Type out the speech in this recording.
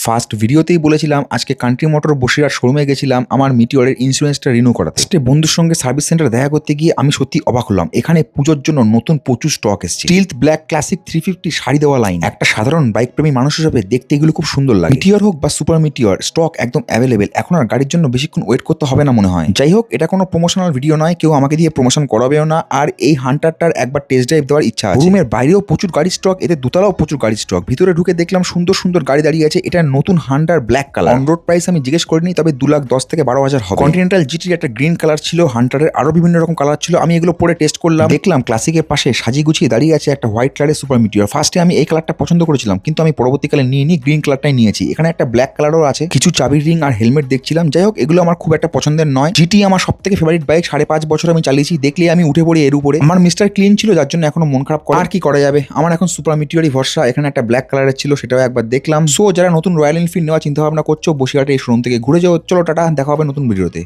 First ভিডিওতেই বলেছিলাম আজকে কান্ট্রি মোটর বসিরহাট শোরুমে গেছিলাম আমার মিটিওরের ইন্স্যুরেন্সটা রিনিউ করাতে। বন্ধুর সঙ্গে সার্ভিস সেন্টার দেখা করতে গিয়ে আমি সত্যি অবাক হলাম। এখানে পুজোর জন্য নতুন প্রচুর স্টক এসেছে। স্টিলথ ব্ল্যাক ক্লাসিক 350 শাড়ি দেওয়া লাইন। একটা সাধারণ বাইক প্রেমী মানুষ হিসেবে দেখতে এগুলো খুব সুন্দর লাগে। মিটিওর হোক বা সুপার মিটিওর, স্টক একদম অ্যাভেলেবেল। এখন আর গাড়ির জন্য বেশিক্ষণ ওয়েট করতে হবে না মনে হয়। যাই হোক, এটা কোনো প্রমোশনাল ভিডিও নয়, কেউ আমাকে দিয়ে প্রমোশন করাবেও না। আর এই হান্টারটার একবার টেস্ট ড্রাইভ দেওয়ার ইচ্ছা আছে। রুমের বাইরেও প্রচুর গাড়ির স্টক, এতে দোতলাও প্রচুর গাড়ির স্টক। ভিতরে ঢুকে দেখলাম সুন্দর সুন্দর গাড়ি দাঁড়িয়ে আছে। এটা নতুন Hunter black colour. On road price আমি জিজ্ঞেস করিনি, তবে 2,10,000 থেকে 12,000 হবে। কন্টিনেন্টাল জিটির একটা গ্রিন কালার ছিল, হান্টারের আরো বিভিন্ন রকম কালার ছিল। আমি এগুলো পরে টেস্ট করলাম, দেখলাম ক্লাসিকের পাশে সাজিয়ে গুছিয়ে দাঁড়িয়ে আছে একটা হোয়াইট কালারের সুপার মিটিওর। ফার্স্টে আমি এই কালারটা পছন্দ করেছিলাম, কিন্তু আমি পরবর্তীকালে নিয়ে গ্রিন কালারটাই নিয়েছি। এখানে একটা ব্ল্যাক কালারও আছে, কিছু চাবির রিং আর হেলমেট দেখছিলাম। যাই হোক, এগুলো আমার খুব একটা পছন্দের নয়। জিটি আমার সব থেকে ফেভারিট বাইক, 5.5 বছর আমি চালিয়েছি। দেখলে আমি উঠে পড়ি এর উপরে। আমার মিস্টার ক্লিন ছিল, যার জন্য এখনো মন খারাপ করে। আর কি করা যাবে, আমার এখন সুপার মিটিওরই ভরসা। এখানে একটা ব্ল্যাক কালারের ছিল, সেটাও একবার দেখলাম। সো যারা নতুন রয়্যাল এনফিল্ড নেওয়া চিন্তা ভাবনা করছো, বসিরহাটে এই শোরুম থেকে ঘুরে যাও। চলো টাটা, দেখা হবে নতুন ভিডিওতে।